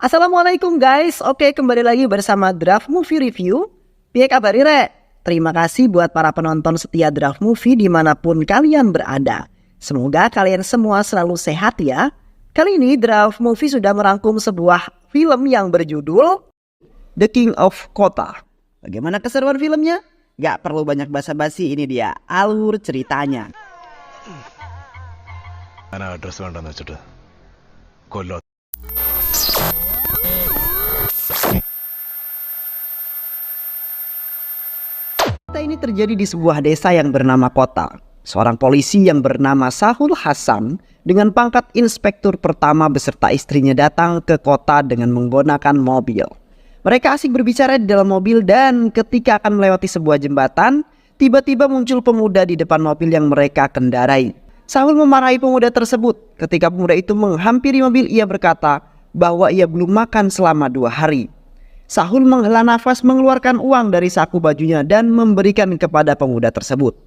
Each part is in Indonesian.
Assalamualaikum guys, oke kembali lagi bersama Draft Movie Review. Piye kabar Re? Terima kasih buat para penonton setia Draft Movie dimanapun kalian berada. Semoga kalian semua selalu sehat ya. Kali ini Draft Movie sudah merangkum sebuah film yang berjudul The King of Kota. Bagaimana keseruan filmnya? Gak perlu banyak basa-basi, ini dia alur ceritanya. Address വേണ്ടെന്ന് വെച്ചിട്ട് കൊല്ലോ. Cerita ini terjadi di sebuah desa yang bernama Kota. Seorang polisi yang bernama Sahul Hasan dengan pangkat inspektur pertama beserta istrinya datang ke kota dengan menggunakan mobil. Mereka asik berbicara di dalam mobil dan ketika akan melewati sebuah jembatan, tiba-tiba muncul pemuda di depan mobil yang mereka kendarai. Sahul memarahi pemuda tersebut. Ketika pemuda itu menghampiri mobil, ia berkata bahwa ia belum makan selama 2 hari. Sahul menghela nafas, mengeluarkan uang dari saku bajunya dan memberikan kepada pemuda tersebut.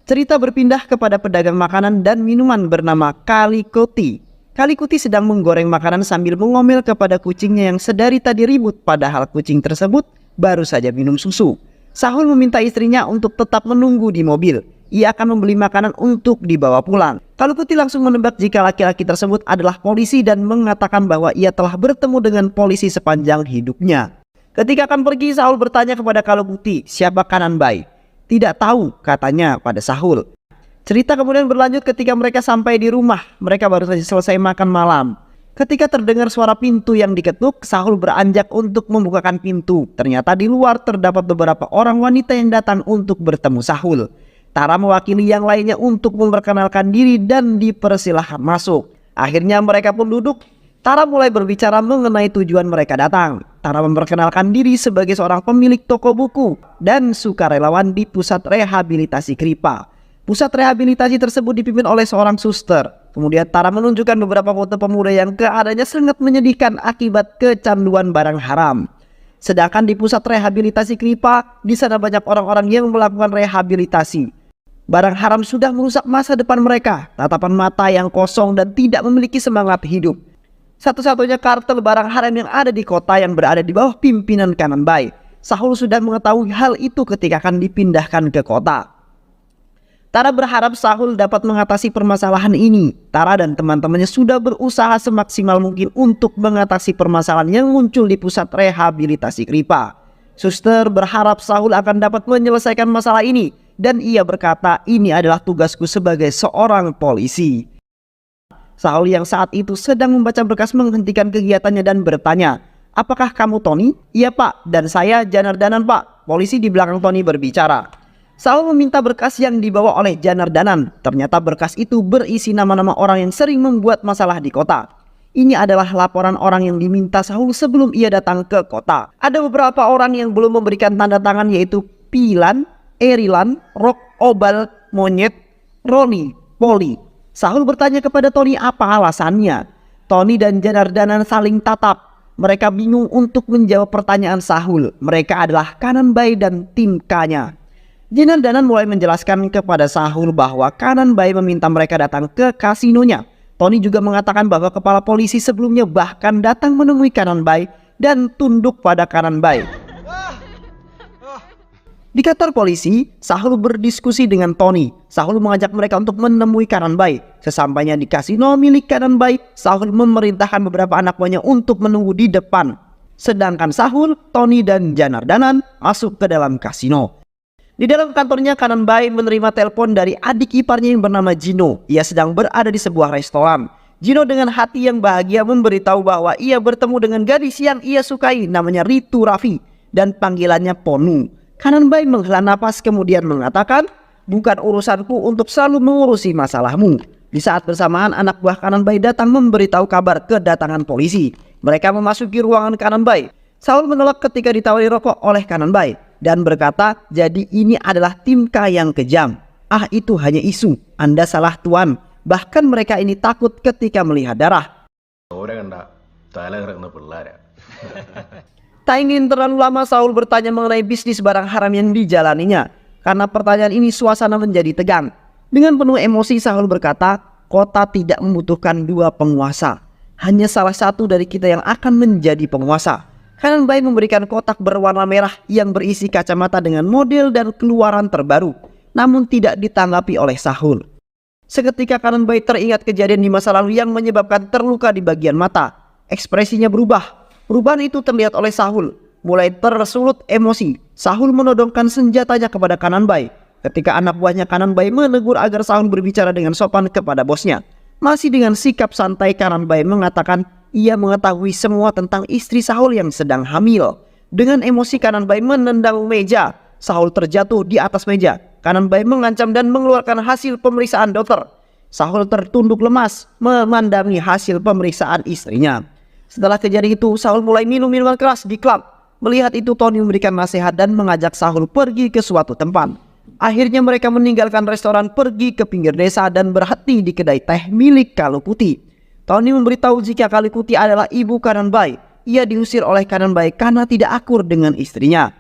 Cerita berpindah kepada pedagang makanan dan minuman bernama Kalikuti. Kalikuti sedang menggoreng makanan sambil mengomel kepada kucingnya yang sedari tadi ribut, padahal kucing tersebut baru saja minum susu. Sahul meminta istrinya untuk tetap menunggu di mobil. Ia akan membeli makanan untuk dibawa pulang. Kalikuti langsung menebak jika laki-laki tersebut adalah polisi dan mengatakan bahwa ia telah bertemu dengan polisi sepanjang hidupnya. Ketika akan pergi, Sahul bertanya kepada Kalikuti, siapa Kananbai? Tidak tahu, katanya pada Sahul. Cerita kemudian berlanjut ketika mereka sampai di rumah. Mereka baru saja selesai makan malam. Ketika terdengar suara pintu yang diketuk, Sahul beranjak untuk membukakan pintu. Ternyata di luar terdapat beberapa orang wanita yang datang untuk bertemu Sahul. Tara mewakili yang lainnya untuk memperkenalkan diri dan dipersilahkan masuk. Akhirnya mereka pun duduk. Tara mulai berbicara mengenai tujuan mereka datang. Tara memperkenalkan diri sebagai seorang pemilik toko buku dan sukarelawan di pusat rehabilitasi Kripa. Pusat rehabilitasi tersebut dipimpin oleh seorang suster. Kemudian Tara menunjukkan beberapa foto pemuda yang keadaannya sangat menyedihkan akibat kecanduan barang haram. Sedangkan di pusat rehabilitasi Kripa, di sana banyak orang-orang yang melakukan rehabilitasi. Barang haram sudah merusak masa depan mereka, tatapan mata yang kosong dan tidak memiliki semangat hidup. Satu-satunya kartel barang haram yang ada di kota yang berada di bawah pimpinan Kananbai. Sahul sudah mengetahui hal itu ketika akan dipindahkan ke kota. Tara berharap Sahul dapat mengatasi permasalahan ini. Tara dan teman-temannya sudah berusaha semaksimal mungkin untuk mengatasi permasalahan yang muncul di pusat rehabilitasi Kripa. Suster berharap Sahul akan dapat menyelesaikan masalah ini. Dan ia berkata, ini adalah tugasku sebagai seorang polisi. Sahul yang saat itu sedang membaca berkas menghentikan kegiatannya dan bertanya, apakah kamu Tony? Iya pak, dan saya Janardanan pak. Polisi di belakang Tony berbicara. Sahul meminta berkas yang dibawa oleh Janardanan. Ternyata berkas itu berisi nama-nama orang yang sering membuat masalah di kota. Ini adalah laporan orang yang diminta Sahul sebelum ia datang ke kota. Ada beberapa orang yang belum memberikan tanda tangan, yaitu Pilan, Erilan, Rock, Obal, Monyet, Roni, Poli. Sahul bertanya kepada Tony apa alasannya. Tony dan Janardanan saling tatap. Mereka bingung untuk menjawab pertanyaan Sahul. Mereka adalah Kananbai dan tim K-nya. Janardanan mulai menjelaskan kepada Sahul bahwa Kananbai meminta mereka datang ke kasinonya. Tony juga mengatakan bahwa kepala polisi sebelumnya bahkan datang menemui Kananbai dan tunduk pada Kananbai. Di kantor polisi, Sahul berdiskusi dengan Tony. Sahul mengajak mereka untuk menemui Kananbai. Sesampainya di kasino milik Kananbai, Sahul memerintahkan beberapa anak buahnya untuk menunggu di depan. Sedangkan Sahul, Tony, dan Janardanan masuk ke dalam kasino. Di dalam kantornya, Kananbai menerima telepon dari adik iparnya yang bernama Gino. Ia sedang berada di sebuah restoran. Gino dengan hati yang bahagia memberitahu bahwa ia bertemu dengan gadis yang ia sukai, namanya Ritu Raffi, dan panggilannya Ponu. Kananbai menghela napas kemudian mengatakan, bukan urusanku untuk selalu mengurusi masalahmu. Di saat bersamaan anak buah Kananbai datang memberitahu kabar kedatangan polisi. Mereka memasuki ruangan Kananbai. Sahul menolak ketika ditawari rokok oleh Kananbai dan berkata, jadi ini adalah tim K yang kejam. Ah, itu hanya isu, Anda salah tuan. Bahkan mereka ini takut ketika melihat darah. Tak ingin terlalu lama, Sahul bertanya mengenai bisnis barang haram yang dijalaninya. Karena pertanyaan ini suasana menjadi tegang. Dengan penuh emosi Sahul berkata, kota tidak membutuhkan 2 penguasa. hanya salah satu dari kita yang akan menjadi penguasa. Kanan Bai memberikan kotak berwarna merah yang berisi kacamata dengan model dan keluaran terbaru, namun tidak ditanggapi oleh Sahul. Seketika Kanan Bai teringat kejadian di masa lalu yang menyebabkan terluka di bagian mata. Ekspresinya berubah. Perubahan itu terlihat oleh Sahul. Mulai tersulut emosi, Sahul menodongkan senjatanya kepada Kanan Bai. Ketika anak buahnya Kanan Bai menegur agar Sahul berbicara dengan sopan kepada bosnya. Masih dengan sikap santai, Kanan Bai mengatakan ia mengetahui semua tentang istri Sahul yang sedang hamil. Dengan emosi, Kanan Bai menendang meja. Sahul terjatuh di atas meja. Kanan Bai mengancam dan mengeluarkan hasil pemeriksaan dokter. Sahul tertunduk lemas memandangi hasil pemeriksaan istrinya. Setelah kejadian itu, Sahul mulai minum minuman keras di klub. Melihat itu, Tony memberikan nasihat dan mengajak Sahul pergi ke suatu tempat. Akhirnya mereka meninggalkan restoran, pergi ke pinggir desa dan berhenti di kedai teh milik Kalu Putih. Tony memberitahu jika Kalu Putih adalah ibu Kanan Bai. Ia diusir oleh Kanan Bai karena tidak akur dengan istrinya.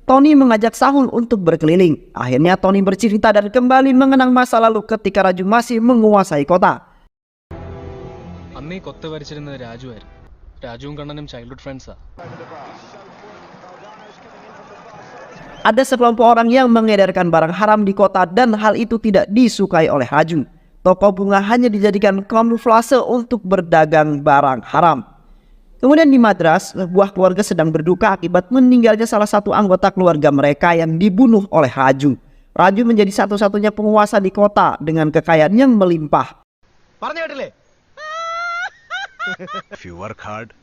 Tony mengajak Sahul untuk berkeliling. Akhirnya Tony bercerita dan kembali mengenang masa lalu ketika Raju masih menguasai kota. അന്നീ കൊത്ത ഭരിച്ചിരുന്നത് രാജുവായിരുന്നു. രാജുവും കണ്ണനും ചൈൽഡ്ഹുഡ് ഫ്രണ്ട്സാ. Ada sekelompok orang yang mengedarkan barang haram di kota dan hal itu tidak disukai oleh Raju. Toko bunga hanya dijadikan kamuflase untuk berdagang barang haram. Kemudian di Madras, sebuah keluarga sedang berduka akibat meninggalnya salah satu anggota keluarga mereka yang dibunuh oleh Raju. Raju menjadi satu-satunya penguasa di kota dengan kekayaan yang melimpah. If you work hard,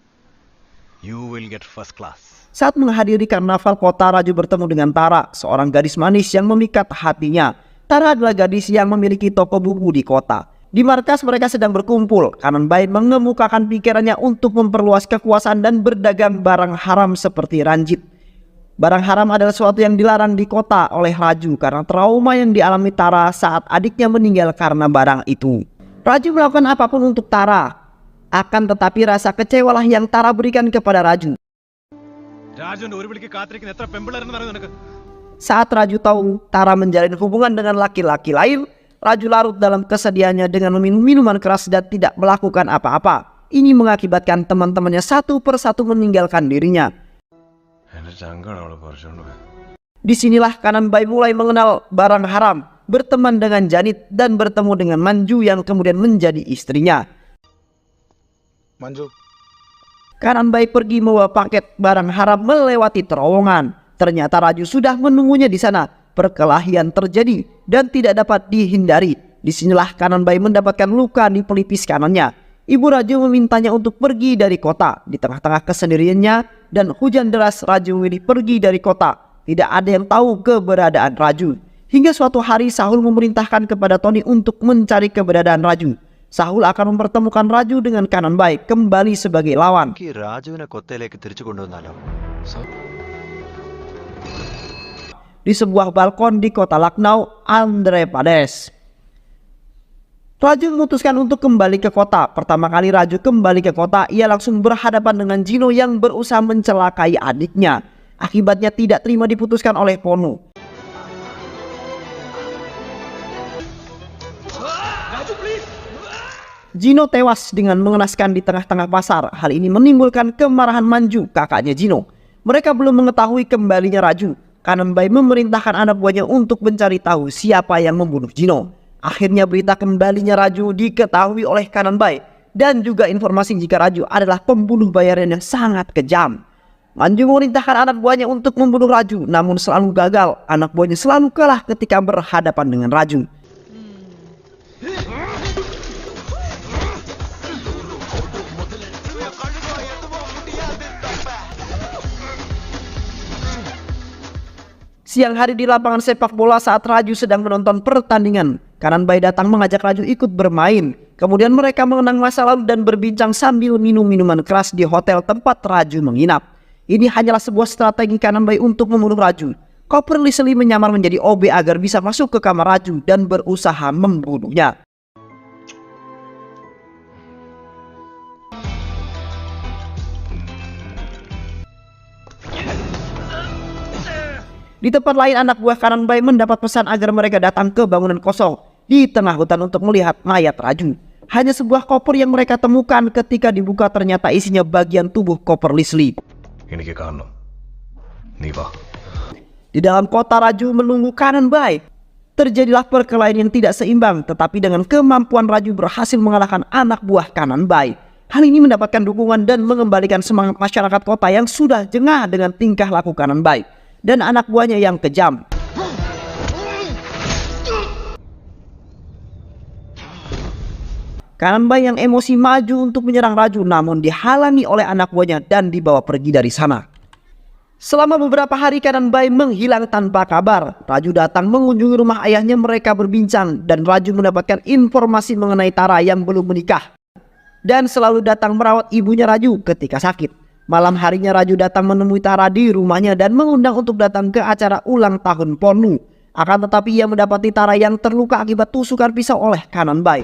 you will get first class. Saat menghadiri karnaval kota, Raju bertemu dengan Tara, seorang gadis manis yang memikat hatinya. Tara adalah gadis yang memiliki toko buku di kota. Di markas mereka sedang berkumpul. Kanan Bai mengemukakan pikirannya untuk memperluas kekuasaan dan berdagang barang haram seperti ranjit. Barang haram adalah sesuatu yang dilarang di kota oleh Raju karena trauma yang dialami Tara saat adiknya meninggal karena barang itu. Raju melakukan apapun untuk Tara. Akan tetapi rasa kecewalah yang Tara berikan kepada Raju. Saat Raju tahu Tara menjalin hubungan dengan laki-laki lain, Raju larut dalam kesedihannya dengan meminum minuman keras dan tidak melakukan apa-apa. Ini mengakibatkan teman-temannya satu persatu meninggalkan dirinya. Disinilah Kanan Bai mulai mengenal barang haram, berteman dengan Janit dan bertemu dengan Manju yang kemudian menjadi istrinya. Manju. Kanan Bai pergi membawa paket barang haram melewati terowongan. Ternyata Raju sudah menunggunya di sana. Perkelahian terjadi dan tidak dapat dihindari. Disinilah Kanan Bai mendapatkan luka di pelipis kanannya. Ibu Raju memintanya untuk pergi dari kota. Di tengah-tengah kesendiriannya dan hujan deras, Raju memilih pergi dari kota. Tidak ada yang tahu keberadaan Raju. Hingga suatu hari Sahul memerintahkan kepada Tony untuk mencari keberadaan Raju. Sahul akan mempertemukan Raju dengan Kanan Bai kembali sebagai lawan. Di sebuah balkon di kota Lucknow, Andhra Pradesh. Raju memutuskan untuk kembali ke kota. Pertama kali Raju kembali ke kota, ia langsung berhadapan dengan Gino yang berusaha mencelakai adiknya. Akibatnya tidak terima diputuskan oleh Ponu. Gino tewas dengan mengenaskan di tengah-tengah pasar. Hal ini menimbulkan kemarahan Manju, kakaknya Gino. Mereka belum mengetahui kembalinya Raju. Kanan Bai memerintahkan anak buahnya untuk mencari tahu siapa yang membunuh Gino. Akhirnya berita kembalinya Raju diketahui oleh Kanan Bai. Dan juga informasi jika Raju adalah pembunuh bayaran yang sangat kejam. Manju memerintahkan anak buahnya untuk membunuh Raju, namun selalu gagal. Anak buahnya selalu kalah ketika berhadapan dengan Raju. Siang hari di lapangan sepak bola saat Raju sedang menonton pertandingan, Kanan Bai datang mengajak Raju ikut bermain. Kemudian mereka mengenang masa lalu dan berbincang sambil minum minuman keras di hotel tempat Raju menginap. Ini hanyalah sebuah strategi Kanan Bai untuk membunuh Raju. Cooper Leslie menyamar menjadi OB agar bisa masuk ke kamar Raju dan berusaha membunuhnya. Di tempat lain, anak buah Kanan Bai mendapat pesan agar mereka datang ke bangunan kosong. di tengah hutan untuk melihat mayat Raju. Hanya sebuah koper yang mereka temukan. Ketika dibuka ternyata isinya bagian tubuh koper Leslie. എനിക്ക് കാണണം നീ വാ. Di dalam kota Raju menunggu Kanan Bai. Terjadilah perkelahian yang tidak seimbang, tetapi dengan kemampuan Raju berhasil mengalahkan anak buah Kanan Bai. Hal ini mendapatkan dukungan dan mengembalikan semangat masyarakat kota yang sudah jengah dengan tingkah laku Kanan Bai dan anak buahnya yang kejam. Kanan Bai yang emosi maju untuk menyerang Raju, namun dihalangi oleh anak buahnya dan dibawa pergi dari sana. Selama beberapa hari Kanan Bai menghilang tanpa kabar. Raju datang mengunjungi rumah ayahnya, mereka berbincang dan Raju mendapatkan informasi mengenai Tara yang belum menikah dan selalu datang merawat ibunya Raju ketika sakit. Malam harinya Raju datang menemui Tara di rumahnya dan mengundang untuk datang ke acara ulang tahun Ponu. Akan tetapi ia mendapati Tara yang terluka akibat tusukan pisau oleh Kanan Bai.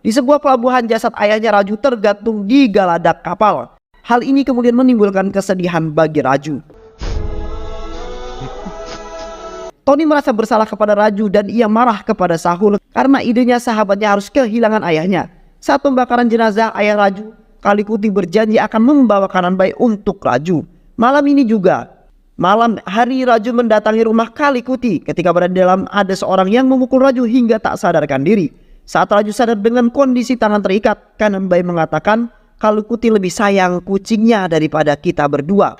Di sebuah pelabuhan jasad ayahnya Raju tergantung di galadak kapal. Hal ini kemudian menimbulkan kesedihan bagi Raju. Tony merasa bersalah kepada Raju dan ia marah kepada Sahul karena idenya sahabatnya harus kehilangan ayahnya. Saat pembakaran jenazah ayah Raju, Kalikuti berjanji akan membawa Kanan Bai untuk Raju. Malam ini juga, malam hari Raju mendatangi rumah Kalikuti. Ketika berada di dalam, ada seorang yang memukul Raju hingga tak sadarkan diri. Saat Raju sadar dengan kondisi tangan terikat, Kanan Bai mengatakan, Kalikuti lebih sayang kucingnya daripada kita berdua.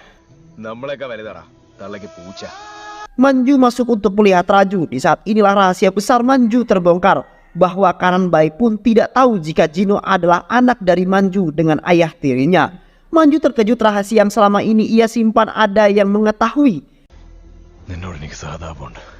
നമ്മളെയൊക്കെ വലുതാടാ തള്ളക്ക് പൂച്ച. Manju masuk untuk melihat Raju. Di saat inilah rahasia besar Manju terbongkar, bahwa Kanan Bai pun tidak tahu jika Jino adalah anak dari Manju dengan ayah tirinya. Manju terkejut, rahasia yang selama ini ia simpan ada yang mengetahui. നിന്നോട് എനിക്ക് സഹതാപമുണ്ട്.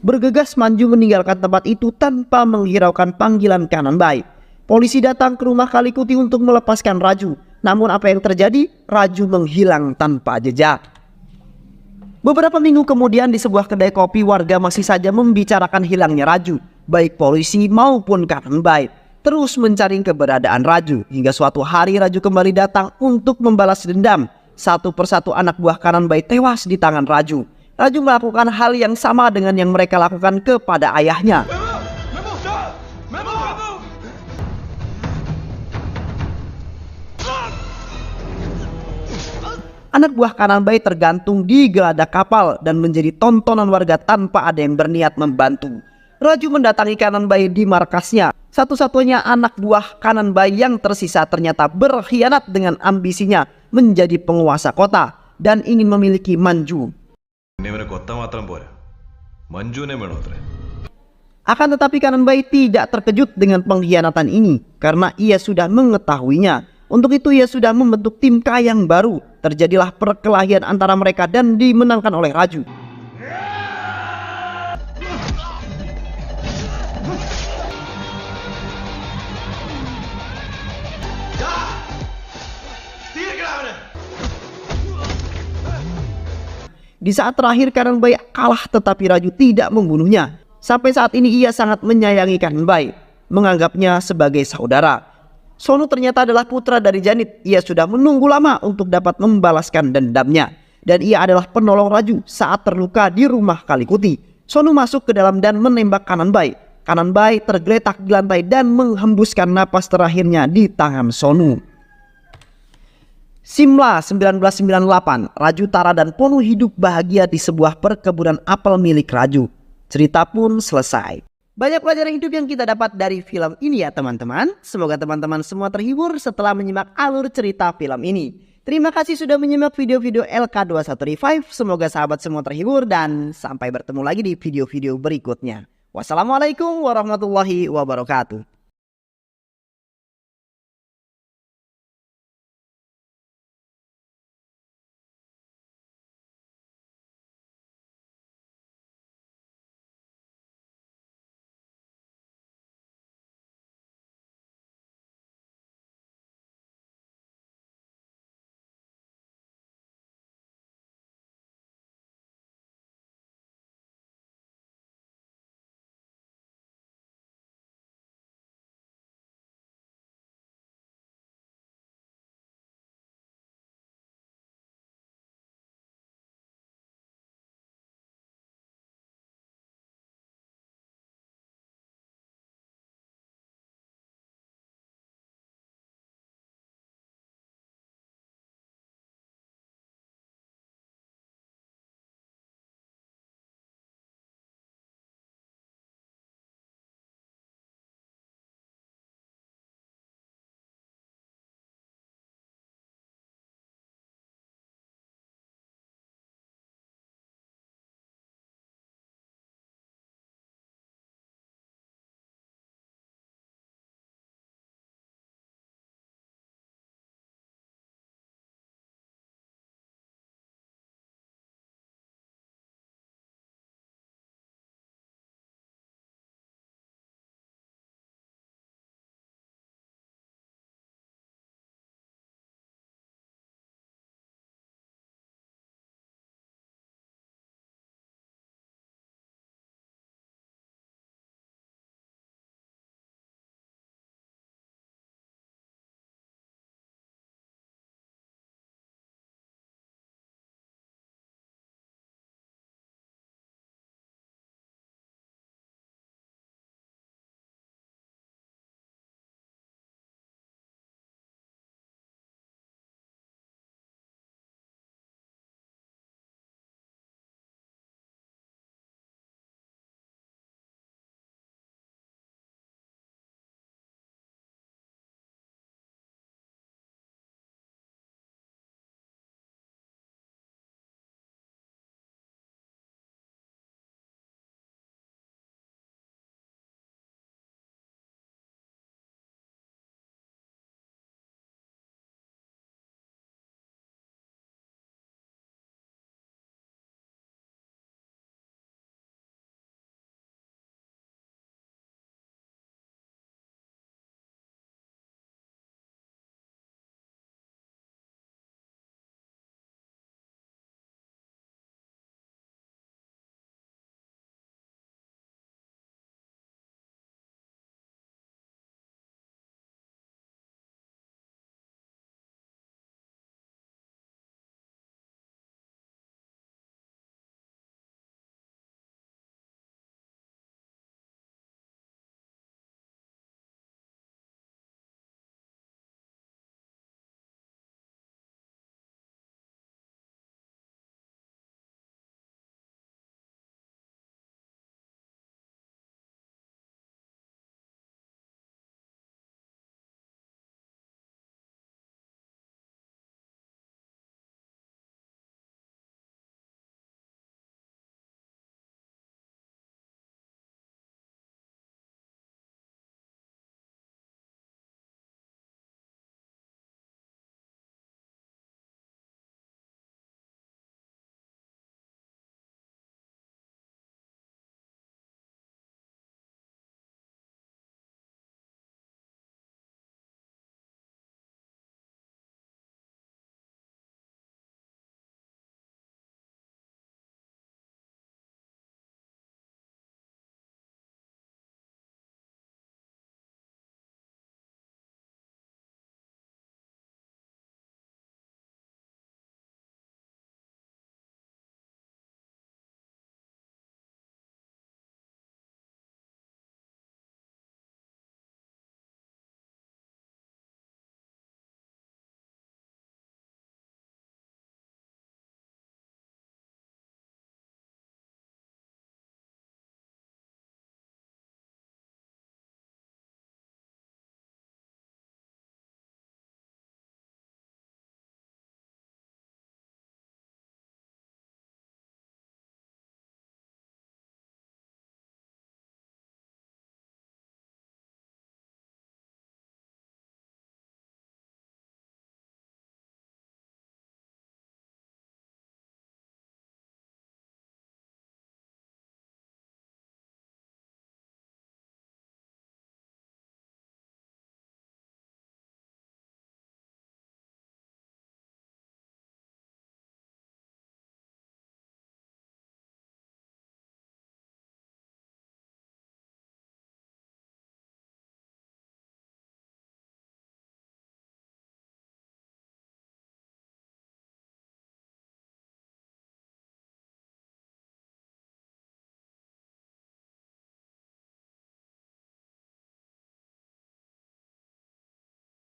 Bergegas Manju meninggalkan tempat itu tanpa menghiraukan panggilan Kanan Bai. Polisi datang ke rumah Kalikuti untuk melepaskan Raju. Namun apa yang terjadi? Raju menghilang tanpa jejak. Beberapa minggu kemudian di sebuah kedai kopi, warga masih saja membicarakan hilangnya Raju. Baik polisi maupun Kanan Bai terus mencari keberadaan Raju. Hingga suatu hari Raju kembali datang untuk membalas dendam. Satu persatu anak buah Kanan Bai tewas di tangan Raju. Raju melakukan hal yang sama dengan yang mereka lakukan kepada ayahnya. Anak buah Kanan Bai tergantung di geladak kapal dan menjadi tontonan warga tanpa ada yang berniat membantu. Raju mendatangi Kanan Bai di markasnya. Satu-satunya anak buah Kanan Bai yang tersisa ternyata berkhianat dengan ambisinya menjadi penguasa kota dan ingin memiliki Manju. ഇവനെ കൊത്ത മാത്രം പോരാ, മഞ്ജുവിനെ വേണോ അത്രേ. Akan tetapi Kanan Bai tidak terkejut dengan pengkhianatan ini karena ia sudah mengetahuinya. Untuk itu ia sudah membentuk tim K yang baru. Terjadilah perkelahian antara mereka dan dimenangkan oleh Raju. Di saat terakhir Kanan Bai kalah, tetapi Raju tidak membunuhnya. Sampai saat ini ia sangat menyayangi Kanan Bai, menganggapnya sebagai saudara. Sonu ternyata adalah putra dari Janit. Ia sudah menunggu lama untuk dapat membalaskan dendamnya. Dan ia adalah penolong Raju saat terluka di rumah Kalikuti. Sonu masuk ke dalam dan menembak Kanan Bai. Kanan Bai tergeletak di lantai dan menghembuskan napas terakhirnya di tangan Sonu. Simla 1998, Raju, Tara, dan Ponu hidup bahagia di sebuah perkebunan apel milik Raju. Cerita pun selesai. Banyak pelajaran hidup yang kita dapat dari film ini ya teman-teman. Semoga teman-teman semua terhibur setelah menyimak alur cerita film ini. Terima kasih sudah menyimak video-video LK21 Revive. Semoga sahabat semua terhibur dan sampai bertemu lagi di video-video berikutnya. Wassalamualaikum warahmatullahi wabarakatuh.